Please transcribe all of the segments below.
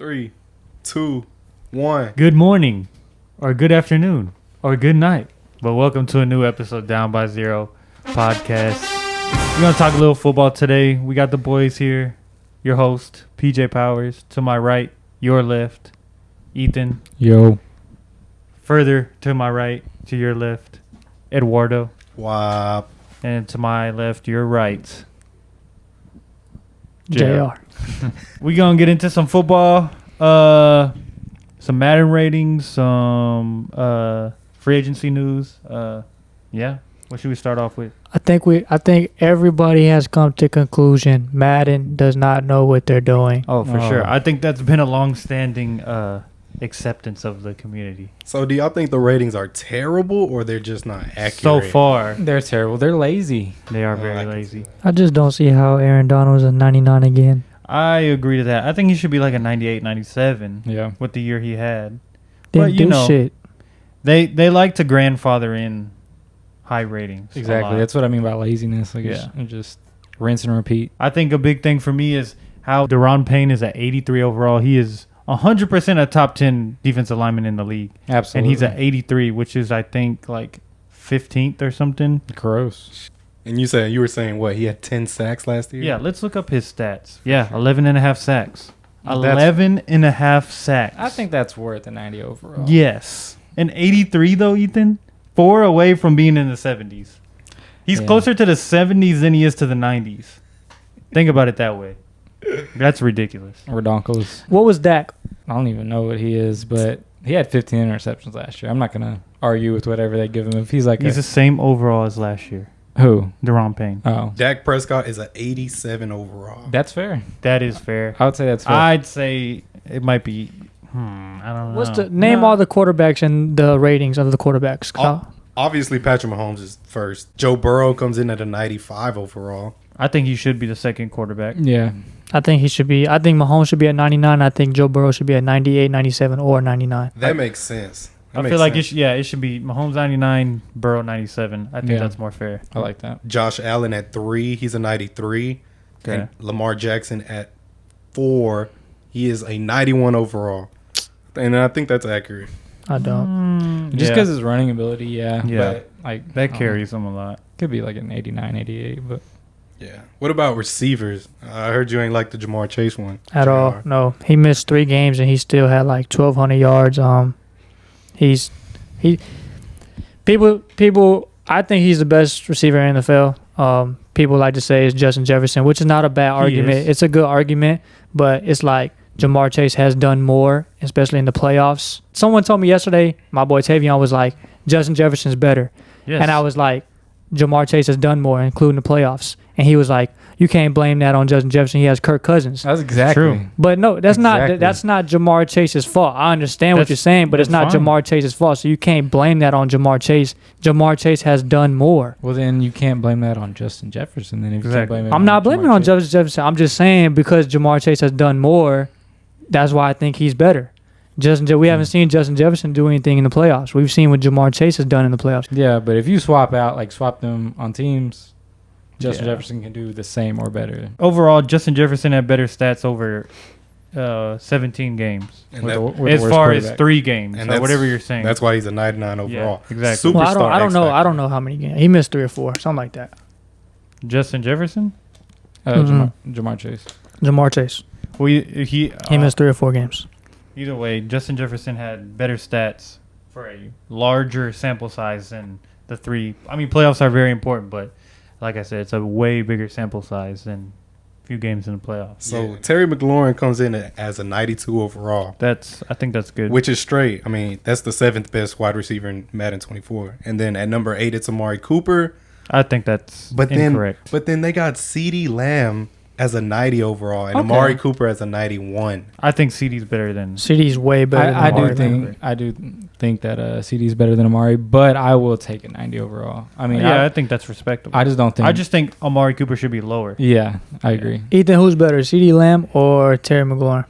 3, 2, 1. Good morning, or good afternoon, or good night. But welcome to a new episode of Down by Zero podcast. We're going to talk a little football today. We got the boys here. Your host, PJ Powers. To my right, your left, Ethan. Yo. Further to my right, to your left, Eduardo. Wow. And to my left, your right, JR. We going to get into some football, some Madden ratings, some free agency news. Yeah. What should we start off with? I think everybody has come to conclusion Madden does not know what they're doing. Oh, for sure. I think that's been a long-standing acceptance of the community. So do y'all think the ratings are terrible or they're just not accurate? So far, They're terrible. They're lazy. they are very lazy. I just don't see how Aaron Donald's a 99 again. I agree to that. I think he should be like a 98, 97 Yeah. with the year he had. Didn't But, you do know, shit. They like to grandfather in high ratings. Exactly. That's what I mean by laziness. Like Yeah. it's just rinse and repeat. I think a big thing for me is how Deron Payne is at 83 overall. He is 100% a top 10 defensive lineman in the league. Absolutely. And he's at 83, which is, I think, like 15th or something. gross. And you were saying what? He had 10 sacks last year? Yeah, let's look up his stats. Yeah, 11 and a half sacks. That's- 11 and a half sacks. I think that's worth a 90 overall. Yes. And 83, though, Ethan? 4 away from being in the 70s. He's Yeah. closer to the 70s than he is to the 90s. Think about it that way. That's ridiculous. Redonkulous. What was Dak? I don't even know what he is, but he had 15 interceptions last year. I'm not going to argue with whatever they give him. If he's like He's the same overall as last year. who? Deron Payne. Oh, Dak Prescott is an 87 overall. that's fair. That is fair. I would say that's fair. I'd say it might be. I don't know. What's the name? All the quarterbacks and the ratings of the quarterbacks. Obviously, Patrick Mahomes is first. Joe Burrow comes in at a 95 overall. I think he should be the second quarterback. yeah. I think Mahomes should be at 99. I think Joe Burrow should be at 98, 97, or 99. That makes sense. I feel like it should be Mahomes 99, Burrow 97. I think Yeah. that's more fair. I like that. Josh Allen at 3, he's a 93. Okay. And Lamar Jackson at 4, he is a 91 overall. And I think that's accurate. I don't. Just because his running ability, yeah. Yeah. But like That carries him a lot. could be like an 89, 88, but Yeah. What about receivers? I heard you ain't like the Jamar Chase one. At all. JR. No. He missed 3 games and he still had like 1,200 yards. People I think he's the best receiver in the NFL. People like to say it's Justin Jefferson, which is not a bad argument. is. It's a good argument, but it's like Jamar Chase has done more, especially in the playoffs. Someone told me yesterday, my boy Tavion was like, Justin Jefferson's better. Yes. And I was like, Jamar Chase has done more, including the playoffs. And he was like, you can't blame that on Justin Jefferson. He has Kirk Cousins. that's exactly True. But no, that's Exactly. not Jamar Chase's fault. I understand what That's- you're saying, but it's not that's fine. Jamar Chase's fault. So you can't blame that on Jamar Chase. Jamar Chase has done more. Well, then you can't blame that on Justin Jefferson. Then if you can't Exactly. blame it I'm not blaming Jamar on Chase. Justin Jefferson. I'm just saying because Jamar Chase has done more, that's why I think he's better. We haven't seen Justin Jefferson do anything in the playoffs. We've seen what Jamar Chase has done in the playoffs. Yeah, but if you swap them on teams, Justin Yeah. Jefferson can do the same or better. Overall, Justin Jefferson had better stats over 17 games. And With that- the- with the As worst far as quarterback. 3 games, And or that's- whatever you're saying. That's why he's a 99 overall. exactly. Well, Superstar I don't know. X I don't factor. know how many games. He missed 3 or 4, something like that. Justin Jefferson? Jamar Chase. Jamar Chase. Well, he He missed 3 or 4 games. either way, Justin Jefferson had better stats for a larger sample size than the 3. I mean, playoffs are very important, but like I said, it's a way bigger sample size than a few games in the playoffs. So Terry McLaurin comes in as a 92 overall, I think that's good. which is straight. I mean, that's the 7th best wide receiver in Madden 24. And then at number 8, it's Amari Cooper. I think that's incorrect. But then they got CeeDee Lamb as a 90 overall and Okay. Amari Cooper as a 91. I think CeeDee's better than. CD's way better I than do Amari. think that CeeDee's better than Amari, but I will take a 90 overall. I mean, I think that's respectable. I just don't think. I just think Amari Cooper should be lower. Yeah, I agree. Ethan, who's better, CeeDee Lamb or Terry McLaurin?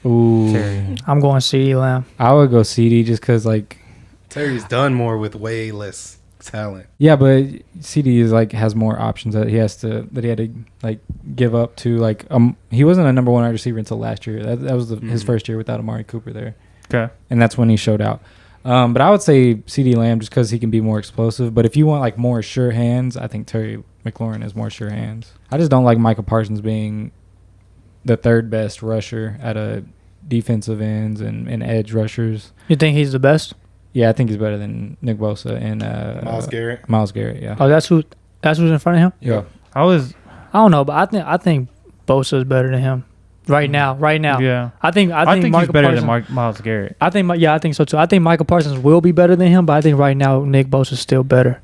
Ooh, Terry. I'm going CeeDee Lamb. I would go CeeDee just because like Terry's done more with way less talent. Yeah, but CeeDee is like has more options that he had to like give up to. Like he wasn't a number one wide receiver until last year. That was his first year without Amari Cooper there. Okay. And that's when he showed out. But I would say CeeDee Lamb just because he can be more explosive. But if you want like more sure hands, I think Terry McLaurin has more sure hands. I just don't like Micah Parsons being the third best rusher at a defensive ends and edge rushers. You think he's the best? Yeah, I think he's better than Nick Bosa and Myles Garrett. Yeah. Oh, that's who's in front of him. Yeah. I don't know, but I think Bosa is better than him right now. Yeah. I think he's better Parsons, than Myles Garrett. I think so too. I think Michael Parsons will be better than him, but I think right now Nick Bosa is still better.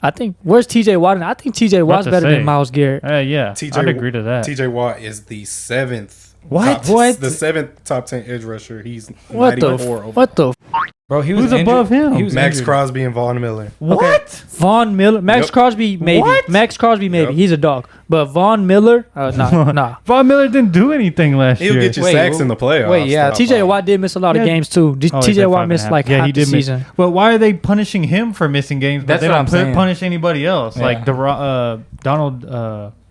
I think where's TJ Watt? I think TJ Watt's better than Myles Garrett. Yeah, I'd agree to that. TJ Watt is the 7th. What? The 7th top 10 edge rusher. He's 94 over. What the? Bro, he was Who's above him? He was Max injured. Crosby and Von Miller. What? Von Miller, Max Yep. Crosby, maybe. What? Max Crosby, maybe. Yep. He's a dog. But Von Miller, nah. Von Miller didn't do anything last He'll year. get you Wait, sacks in the playoffs. wait, yeah, Stop TJ off. Watt did miss a lot of Yeah. games too. Oh, he did TJ Watt 5.5. missed like half the season. But why are they punishing him for missing games? But That's they what don't I'm saying. punish anybody else. Yeah. Like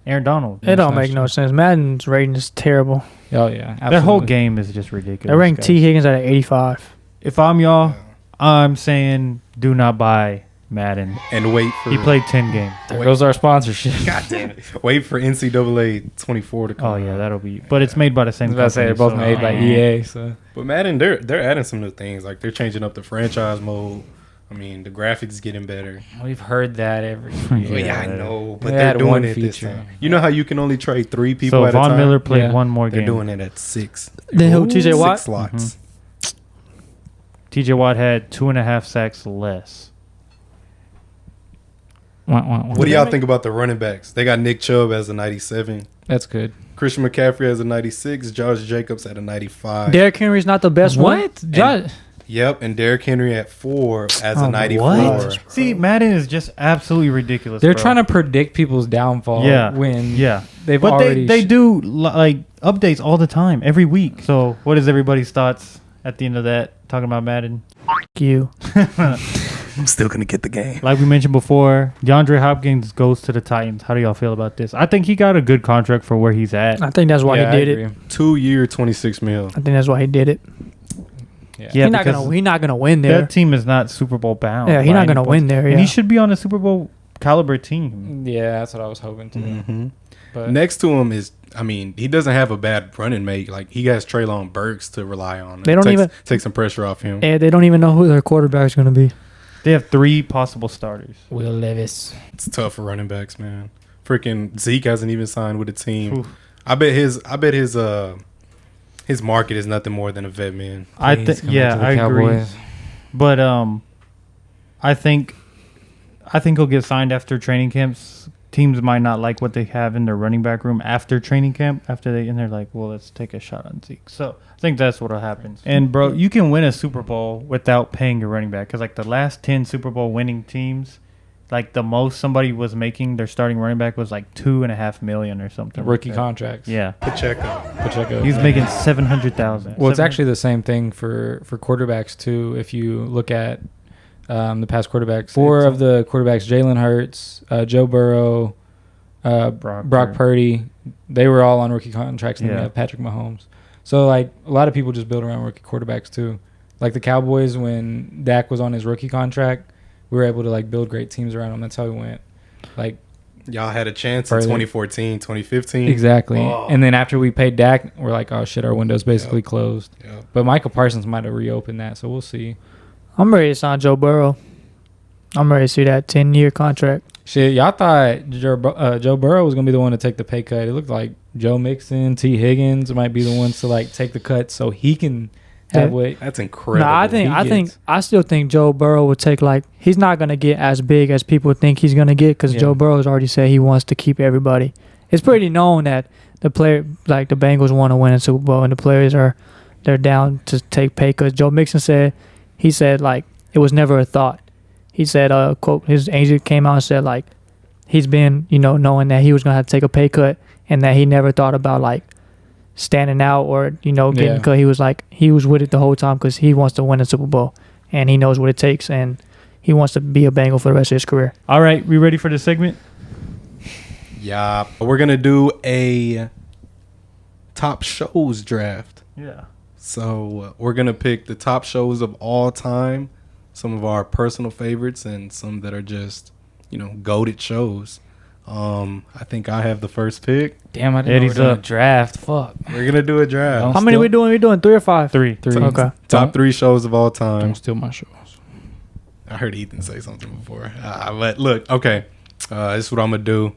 Aaron Donald. It don't make no sense. Madden's rating is terrible. Oh yeah, absolutely. Their whole game is just ridiculous. They ranked guys. T. Higgins at 85. If I'm y'all, I'm saying do not buy Madden. And wait for He played 10 games. There goes our sponsorship. God damn it. Wait for NCAA 24 to come. Oh yeah, that'll be. But it's made by the I same. was about to say they're company, both so- made by EA. So But Madden, they're adding some new things. Like they're changing up the franchise mode. I mean, the graphics getting better. we've heard that every Yeah. Well, yeah, I know, but They they're had doing one it this feature. time. You know how you can only trade 3 people So at a Von time? Miller played Yeah. one more They're game. doing it at 6. Then who, TJ 6 Watt? slots. TJ Watt had 2.5 sacks less. What do y'all think about the running backs? They got Nick Chubb as a 97. That's good. Christian McCaffrey as a 96. Josh Jacobs at a 95. Derrick Henry's not the best one. What? Josh, Yep, and Derrick Henry at 4 as a Oh, 94. what? See, Madden is just absolutely ridiculous. they're bro. trying to predict people's downfall. Yeah. When Yeah. they've But already they do like updates all the time, every week. So what is everybody's thoughts at the end of that? Talking about Madden. You. I'm still going to get the game. Like we mentioned before, DeAndre Hopkins goes to the Titans. How do y'all feel about this? I think he got a good contract for where he's at. I think that's why Yeah, he I did agree. it. 2-year, 26 mil. I think that's why he did it. Yeah. Yeah, He's not gonna win there. that team is not Super Bowl bound. Yeah, he's by not any gonna points. win there. And Yeah. he should be on a Super Bowl caliber team. Yeah, that's what I was hoping to. Mm-hmm. But Next to him is, I mean, he doesn't have a bad running mate. Like, he has Treylon Burks to rely on. They don't even- take some pressure off him. And they don't even know who their quarterback's gonna be. They have 3 possible starters. Will Levis. It's tough for running backs, man. Freaking Zeke hasn't even signed with a team. Oof. I bet his market is nothing more than a vet man. I Please think come yeah, back to the I agree. Cowboys. But I think he'll get signed after training camps. Teams might not like what they have in their running back room after training camp. And they're like, well, let's take a shot on Zeke. So I think that's what'll happen. And bro, you can win a Super Bowl without paying your running back because like the last 10 Super Bowl winning teams, like the most somebody was making their starting running back was like $2.5 million or something. Rookie like that. contracts. Yeah, Pacheco. he's making 700,000. Well, it's actually the same thing for quarterbacks too. If you look at the past quarterbacks, 4 of the quarterbacks: Jalen Hurts, Joe Burrow, Brock Purdy, they were all on rookie contracts, and then Yeah. we have Patrick Mahomes. So like a lot of people just build around rookie quarterbacks too. Like the Cowboys, when Dak was on his rookie contract, we were able to like build great teams around him. That's how we went. Like Y'all had a chance in Further. 2014, 2015. exactly. Oh. And then after we paid Dak, we're like, oh shit, our window's basically Yep. closed. Yep. But Michael Parsons might have reopened that, so we'll see. I'm ready to sign Joe Burrow. I'm ready to see that 10-year contract. Shit, y'all thought Joe Burrow was gonna be the one to take the pay cut. It looked like Joe Mixon, T. Higgins might be the ones to like take the cut so he can have Yeah. what. That's incredible. No, gets. I still think Joe Burrow would take he's not gonna get as big as people think he's gonna get because Yeah. Joe Burrow has already said he wants to keep everybody. It's pretty known that the player like the Bengals want to win a Super Bowl and the players they're down to take pay cuts. Joe Mixon said like it was never a thought. He said quote his agent came out and said like he's been knowing that he was gonna have to take a pay cut and that he never thought about like standing out or getting Yeah. cut. He was with it the whole time because he wants to win a Super Bowl and he knows what it takes and he wants to be a Bengal for the rest of his career. All right, we ready for the segment? Yeah, we're gonna do a top shows draft. Yeah. So we're gonna pick the top shows of all time, some of our personal favorites, and some that are just goated shows. I think I have the first pick. Damn, I didn't Eddie's know we were doing up. a draft. Fuck. We're gonna do a draft. How many we doing? We doing 3 or 5? 3. Okay. Top 3 shows of all time. Don't steal my shows. I heard Ethan say something before. But look, okay. This is what I'm going to do.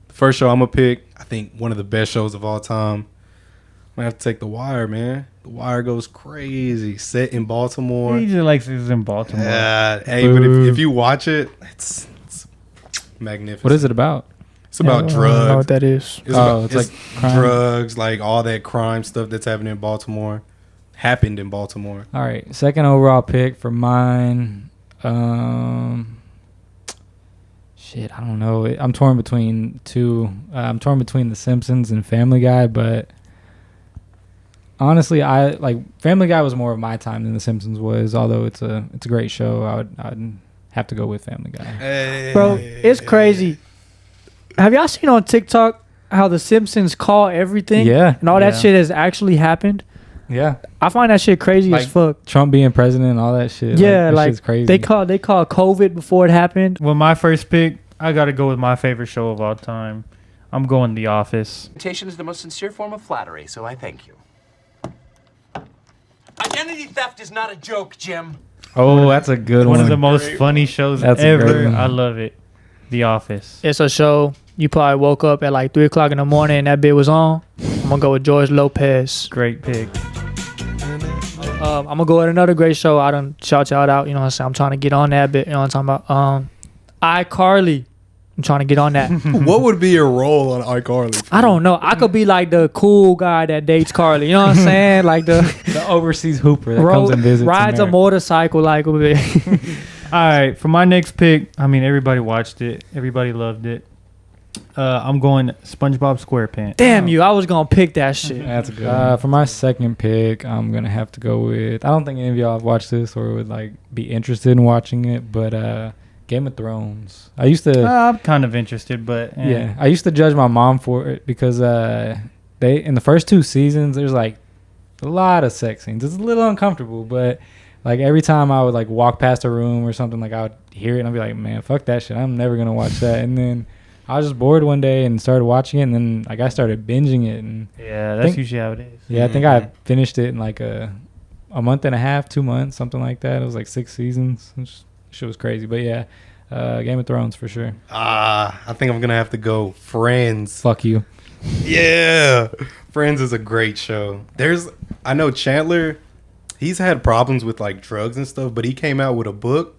The first show I'm going to pick, I think one of the best shows of all time. I'm going to have to take The Wire, man. The Wire goes crazy. Set in Baltimore. He just likes it in Baltimore. Hey, but if you watch it, it's magnificent. What is it about? It's about I don't know drugs. what that is. It's like crime. drugs, like all that crime stuff that's happening in Baltimore. Happened in Baltimore. All right, second overall pick for mine. Shit, I don't know. I'm torn between two. I'm torn between The Simpsons and Family Guy, but honestly, I like Family Guy was more of my time than The Simpsons was. Although it's a great show, I'd have to go with Family Guy. Bro, it's crazy. Have y'all seen on TikTok how The Simpsons call everything? Yeah, And all that Yeah. shit has actually happened? yeah. I find that shit crazy Like, as fuck. Trump being president and all that shit. Yeah, that like, shit's crazy. They call COVID before it happened. Well, my first pick, I got to go with my favorite show of all time. I'm going The Office. Imitation is the most sincere form of flattery, so I thank you. Identity theft is not a joke, Jim. Oh, that's a good One one. of the most funny shows That's a great ever. one. I love it. The Office. It's a show. You probably woke up at like 3 o'clock in the morning and that bit was on. I'm going to go with George Lopez. Great pick. I'm going to go with another great show. I done shout y'all out. You know what I'm saying? I'm trying to get on that bit. You know what I'm talking about? iCarly. I'm trying to get on that. What would be your role on iCarly? I don't know. I could be like the cool guy that dates Carly. You know what I'm saying? Like The overseas hooper that comes and visits. rides a America. motorcycle. Like, All right, for my next pick, I mean, everybody watched it. Everybody loved it. I'm going SpongeBob SquarePants. damn you! I was gonna pick that shit. That's good. For my second pick, I'm gonna have to go with. I don't think any of y'all have watched this or would like be interested in watching it, but Game of Thrones. I used to. I'm kind of interested, but Yeah, I used to judge my mom for it because they in the first 2 seasons there's like a lot of sex scenes. It's a little uncomfortable, but like every time I would like walk past a room or something, like I would hear it and I'd be like, man, fuck that shit. I'm never gonna watch that. And then I was just bored one day and started watching it, and then like I started binging it, and yeah, that's think- usually how it is. yeah, I think I finished it in like a month and a half, 2 months, something like that. It was like 6 seasons. Shit was crazy, but yeah, Game of Thrones for sure. I think I'm gonna have to go Friends. Fuck you. Yeah, Friends is a great show. I know Chandler, he's had problems with like drugs and stuff, but he came out with a book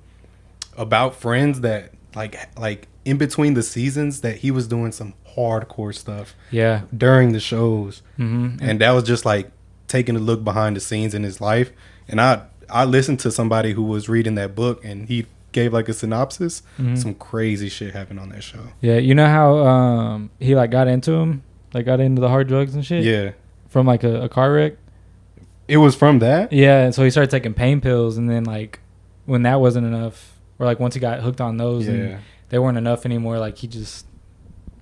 about friends that like in between the seasons that he was doing some hardcore stuff Yeah. during the shows, Mm-hmm. and that was just like taking a look behind the scenes in his life. And I listened to somebody who was reading that book, and he gave like a synopsis. Some crazy shit happened on that show. Yeah, you know how he like got into the hard drugs and shit. Yeah, From like a car wreck. it was from that. Yeah, and so he started taking pain pills, and then like when that wasn't enough, or like once he got hooked on those, Yeah. and they weren't enough anymore, like he just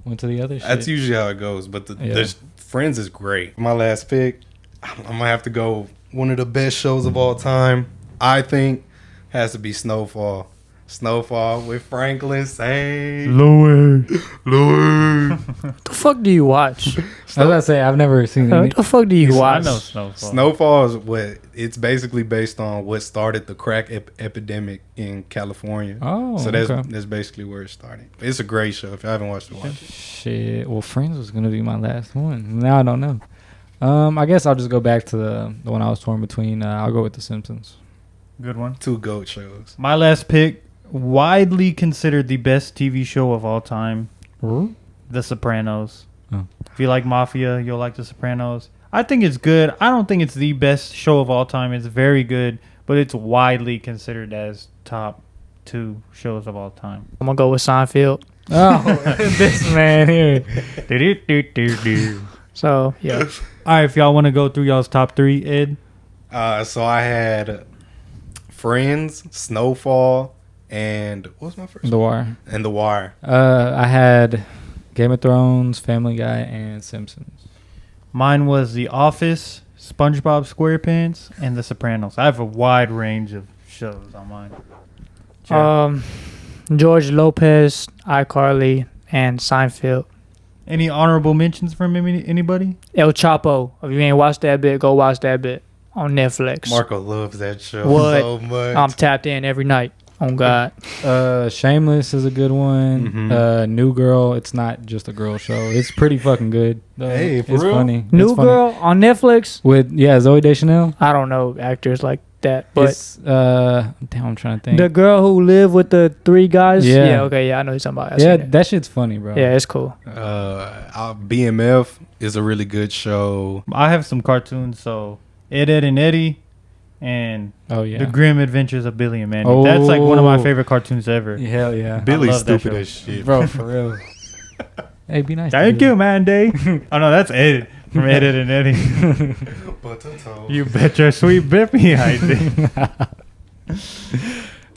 went to the other shit. That's usually how it goes. But Yeah. there's Friends is great. My last pick, I'm gonna have to go one of the best shows of all time. I think has to be Snowfall. Snowfall with Franklin Saint. Louis. What the fuck do you watch? I was about to say I've never seen any. What the fuck do you I watch? know Snowfall. Snowfall is it's basically based on what started the crack epidemic in California. Oh, so okay. that's basically where it started. It's a great show. If you haven't watched it, watch it. Shit. Well, Friends was gonna be my last one. Now I don't know. I guess I'll just go back to the one I was torn between. I'll go with The Simpsons. Good one. 2 GOAT shows. My last pick, widely considered the best TV show of all time, The Sopranos. Oh. If you like Mafia, you'll like The Sopranos. I think it's good. I don't think it's the best show of all time. It's very good, but it's widely considered as top 2 shows of all time. I'm gonna go with Seinfeld. Oh, this man here. So yeah, All right, if y'all want to go through y'all's top 3, Ed. So I had Friends, Snowfall, and what was my first? The Wire. And The Wire. I had Game of Thrones, Family Guy, and Simpsons. Mine was The Office, SpongeBob SquarePants, and The Sopranos. I have a wide range of shows on mine. Jack, George Lopez, iCarly, and Seinfeld. any honorable mentions from anybody? El Chapo. If you ain't watched that bit, go watch that bit on Netflix. Marco loves that show What? so much. I'm tapped in every night. On God. Shameless is a good one. Mhm. New Girl. It's not just a girl show. It's pretty fucking good. Hey, for it's real? funny. New It's funny. Girl on Netflix. With Zoe Deschanel. I don't know actors like that, but It's damn, I'm trying to think. the girl who lived with the 3 guys. Yeah. Okay. Yeah, I know you're talking about. I Yeah, seen it. that shit's funny, bro. Yeah, it's cool. BMF is a really good show. I have some cartoons, so Ed, Ed, and Eddie, and Oh yeah. The Grim Adventures of Billy and Mandy. That's like one of my Oh. favorite cartoons ever. Hell yeah, Billy's love that stupid show. as shit. bro, for real. Hey, be nice. to Thank Billy. you, Mandy. Oh no, that's Ed from Ed, Ed, and Eddie. You bet your sweet bippy I did.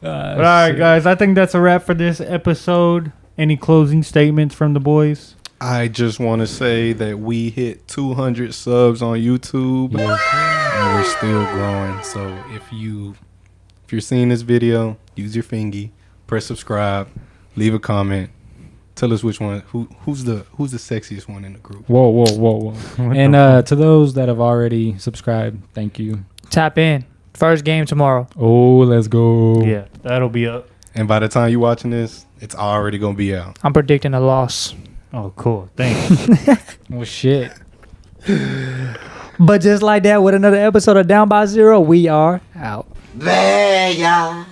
But all right, guys, I think that's a wrap for this episode. Any closing statements from the boys? I just want to say that we hit 200 subs on YouTube, and we're still growing. So if you're seeing this video, use your fingy, press subscribe, leave a comment, tell us which one, who's the sexiest one in the group. Whoa. And to those that have already subscribed, thank you. Tap in. First game tomorrow. Oh, let's go. Yeah, that'll be up. And by the time you're watching this, it's already gonna be out. I'm predicting a loss. Oh, cool. Thanks. Oh shit. But just like that, with another episode of Down by Zero, we are out. There ya.